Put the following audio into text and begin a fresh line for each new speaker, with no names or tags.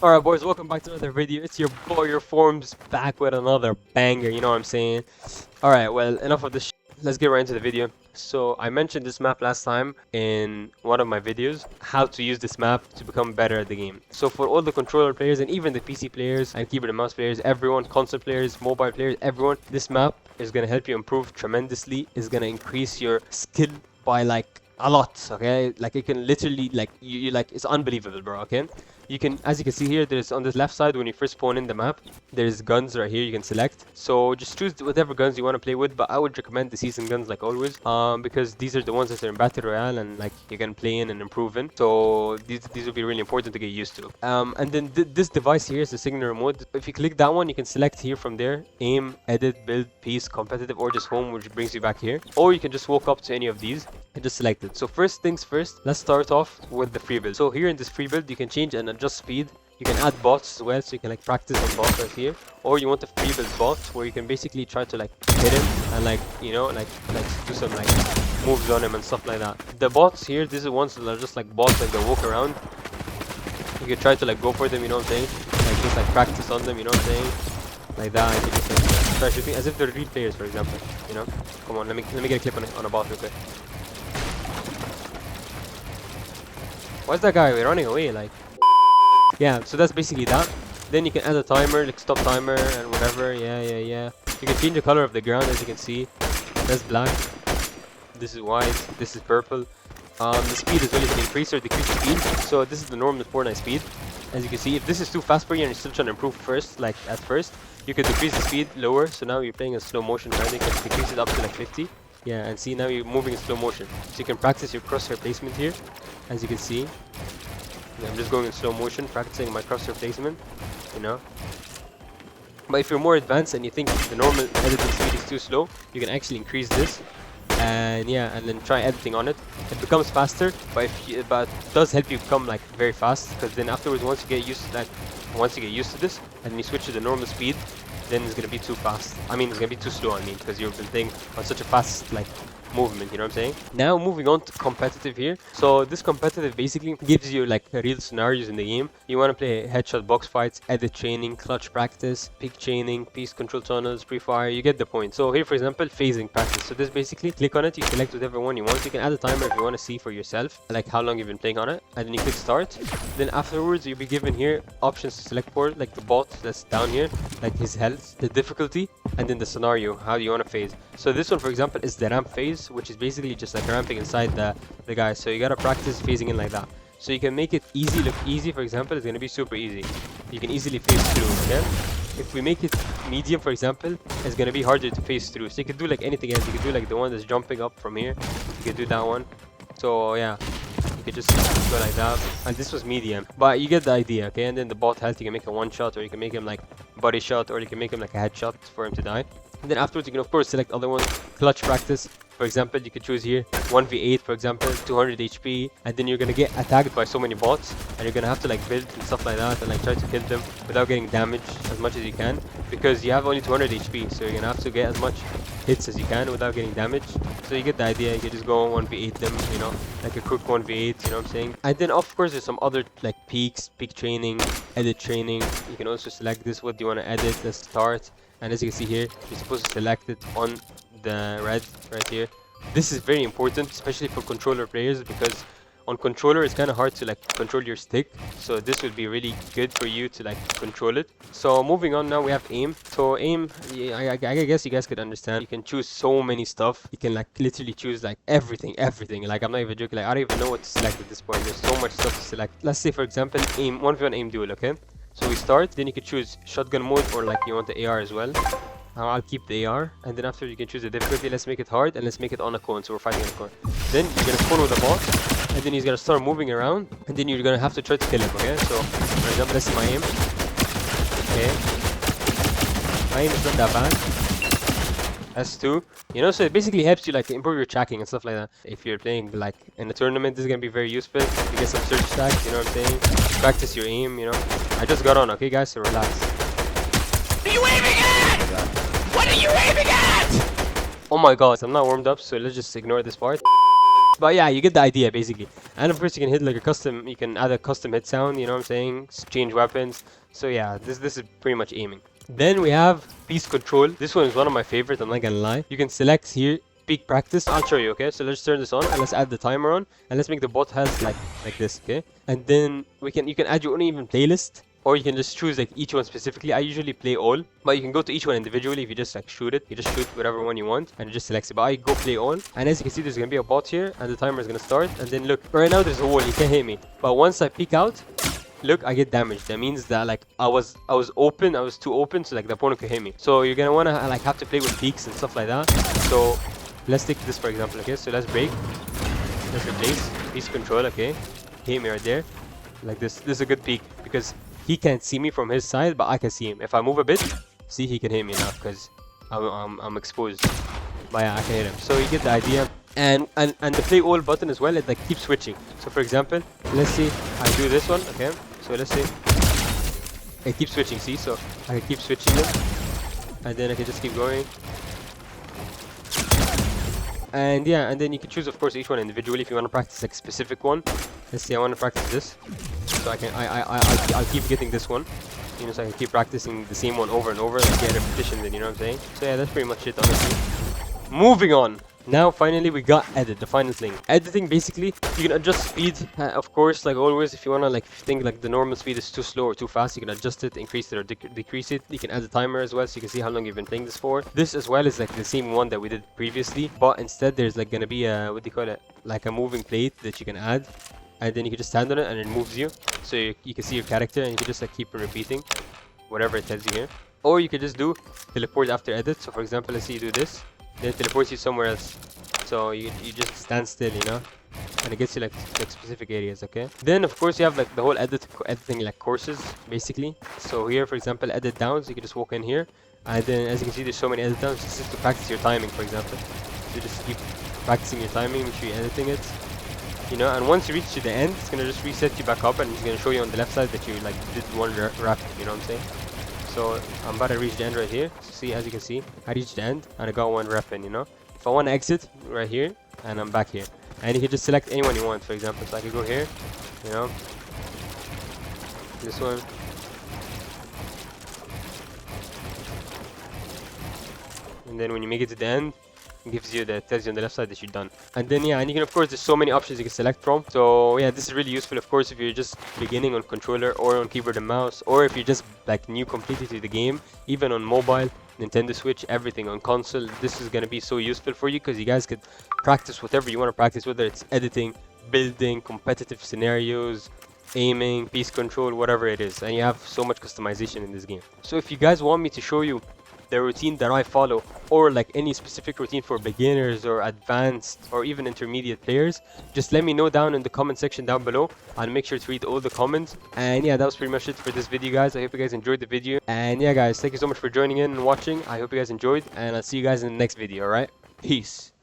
Alright boys, welcome back to another video. It's your boy, your forms, back with another banger, you know what I'm saying? Alright, well, enough of this let's get right into the video. So, I mentioned this map last time in one of my videos, how to use this map to become better at the game. So for all the controller players and even the PC players and keyboard and mouse players, everyone, console players, mobile players, everyone, this map is gonna help you improve tremendously, is gonna increase your skill by like a lot, okay? Like it can literally like you like it's unbelievable, bro, okay? You can, as you can see here, there's on the left side when you first spawn in the map, there's guns right here you can select. So just choose whatever guns you want to play with, but I would recommend the season guns like always, because these are the ones that are in battle royale and like you can play in and improve in. So these will be really important to get used to. And then this device here is the signal remote. If you click that one, you can select here from there, aim, edit, build, peace, competitive, or just home, which brings you back here. Or you can just walk up to any of these and just select it. So first things first, let's start off with the free build. So here in this free build, you can change and adjust speed. You can add bots as well, so you can like practice on bots right here. Or you want a free build bot where you can basically try to like hit him and like, you know, like do some like moves on him and stuff like that. The bots here, these are ones that are just like bots that go walk around. You can try to like go for them, you know what I'm saying? Like just like practice on them, you know what I'm saying? Like that, you can just like try shooting as if they're real players, for example. You know? Come on, let me get a clip on a bot real quick. Why's that guy running away? Like, yeah, so that's basically that. Then you can add a timer, like stop timer and whatever. Yeah. You can change the color of the ground, as you can see. That's black. This is white. This is purple. The speed as well, you can increase or decrease the speed. So this is the normal Fortnite speed. As you can see, if this is too fast for you and you're still trying to improve first, like at first, you can decrease the speed lower. So now you're playing in slow motion, right? You can decrease it up to like 50. Yeah, and see, now you're moving in slow motion. So you can practice your crosshair placement here, as you can see. Yeah, I'm just going in slow motion, practicing my crosshair placement, you know. But if you're more advanced and you think the normal editing speed is too slow, you can actually increase this. And yeah, and then try editing on it. It becomes faster, but it does help you become like very fast, because then afterwards, once you get used to this, and you switch to the normal speed, then it's gonna be too fast. I mean, it's gonna be too slow. I mean, because you've been playing on such a fast like movement, you know what I'm saying? Now moving on to competitive here. So this competitive basically gives you like real scenarios in the game. You want to play headshot box fights, edit training, clutch practice, peak chaining, piece control tunnels, pre-fire, you get the point. So here for example, phasing practice. So this basically, click on it, you select whatever one you want. You can add a timer if you want to see for yourself, like how long you've been playing on it, and then you click start. Then afterwards you'll be given here options to select for, like the bot that's down here, like his health, the difficulty, and then the scenario, how you want to phase. So this one for example is the ramp phase, which is basically just like ramping inside the guy. So you gotta practice phasing in like that. So you can make it easy, look easy. For example, it's gonna be super easy. You can easily phase through, okay? If we make it medium, for example, it's gonna be harder to phase through. So you can do like anything else. You can do like the one that's jumping up from here. You can do that one. So yeah, you can just go like that. And this was medium, but you get the idea, okay? And then the bot health, you can make a one shot, or you can make him like body shot, or you can make him like a headshot for him to die. And then afterwards, you can of course select other ones. Clutch practice, for example, you could choose here 1v8, for example, 200 HP, and then you're gonna get attacked by so many bots, and you're gonna have to like build and stuff like that, and like try to kill them without getting damaged as much as you can, because you have only 200 HP, so you're gonna have to get as much hits as you can without getting damaged. So you get the idea. You can just go 1v8 them, you know, like a quick 1v8, you know what I'm saying? And then of course there's some other like peak training, edit training. You can also select this, what do you want to edit, let's start. And as you can see here, you're supposed to select it on the red right here. This is very important, especially for controller players, because on controller it's kind of hard to like control your stick. So this would be really good for you to like control it. So moving on, now we have aim. So aim, yeah, I guess you guys could understand. You can choose so many stuff. You can like literally choose like everything. Like I'm not even joking. Like I don't even know what to select at this point. There's so much stuff to select. Let's say for example, aim 1v1 aim duel. Okay. So we start, then you can choose shotgun mode, or like you want the AR as well. I'll keep the AR, and then after you can choose the difficulty. Let's make it hard, and let's make it on a cone, so we're fighting on a cone. Then you're gonna spawn with a bot, and then he's gonna start moving around, and then you're gonna have to try to kill him, okay? So, for example, let's see my aim. Okay. My aim is not that bad. S2, you know, so it basically helps you like improve your tracking and stuff like that. If you're playing like in a tournament, this is gonna be very useful. You get some search stacks, you know what I'm saying? Practice your aim, you know. I just got on, okay guys, so relax.
What are you aiming at? What are you aiming at?
Oh my god, I'm not warmed up, so let's just ignore this part. But yeah, you get the idea basically. And of course you can hit like a custom, you can add a custom hit sound, you know what I'm saying? Change weapons. So yeah, this is pretty much aiming. Then we have piece control. This one is one of my favorites, I'm not gonna lie. You can select here peak practice. I'll show you, okay? So let's turn this on and let's add the timer on and let's make the bot health like this, okay? And then you can add your own even playlist, or you can just choose like each one specifically. I usually play all, but you can go to each one individually. If you just like shoot it, you just shoot whatever one you want and it just selects it. But I go play all, and as you can see, there's gonna be a bot here and the timer is gonna start. And then look, right now there's a wall, you can't hit me, but once I peek out, look, I get damaged. That means that like I was too open, so like the opponent could hit me. So you're gonna wanna like have to play with peaks and stuff like that. So let's take this for example, okay? So let's break, let's replace piece control, okay? Hit me right there, like this. This is a good peak because he can't see me from his side, but I can see him. If I move a bit, see, he can hit me now because I'm exposed. But yeah, I can hit him. So you get the idea. And the play all button as well, it like keeps switching. So for example, let's see, I do this one, okay? So let's say it keeps switching, see? So I can keep switching it, and then I can just keep going. And yeah, and then you can choose of course each one individually if you want to practice like a specific one. Let's see, I want to practice this, so I'll keep getting this one, you know, so I can keep practicing the same one over and over and get repetition then, you know what I'm saying? So yeah, that's pretty much it honestly. Moving on. Now finally we got edit, the final thing. Editing, basically you can adjust speed, of course, like always. If you want to like think like the normal speed is too slow or too fast, you can adjust it, increase it or decrease it. You can add a timer as well, so you can see how long you've been playing this for. This as well is like the same one that we did previously, but instead there's like gonna be a, what do you call it, like a moving plate that you can add, and then you can just stand on it and it moves you, so you can see your character and you can just like keep repeating whatever it tells you here. Or you could just do teleport after edit. So for example, let's say you do this, then it teleports you somewhere else. So you just stand still, you know, and it gets you like specific areas, okay? Then of course you have like the whole editing like courses basically. So here for example, edit downs, you can just walk in here, and then as you can see there's so many edit downs. This is to practice your timing, for example. So just keep practicing your timing, make sure you're editing it, you know, and once you reach to the end, it's gonna just reset you back up and it's gonna show you on the left side that you like did one rep, you know what I'm saying? So I'm about to reach the end right here. So see, as you can see, I reached the end and I got one rep in, you know. If I want to exit right here, and I'm back here, and you can just select anyone you want, for example. So I can go here, you know, this one, and then when you make it to the end, it gives you the, tells you on the left side that you're done. And then yeah, and you can of course, there's so many options you can select from. So yeah, this is really useful of course if you're just beginning on controller or on keyboard and mouse, or if you're just like new completely to the game, even on mobile, Nintendo Switch, everything on console. This is going to be so useful for you because you guys could practice whatever you want to practice, whether it's editing, building, competitive scenarios, aiming, piece control, whatever it is. And you have so much customization in this game. So if you guys want me to show you the routine that I follow, or like any specific routine for beginners or advanced or even intermediate players, just let me know down in the comment section down below. I'll make sure to read all the comments. And yeah, that was pretty much it for this video, guys. I hope you guys enjoyed the video, and yeah guys, thank you so much for joining in and watching. I hope you guys enjoyed, and I'll see you guys in the next video. All right, peace.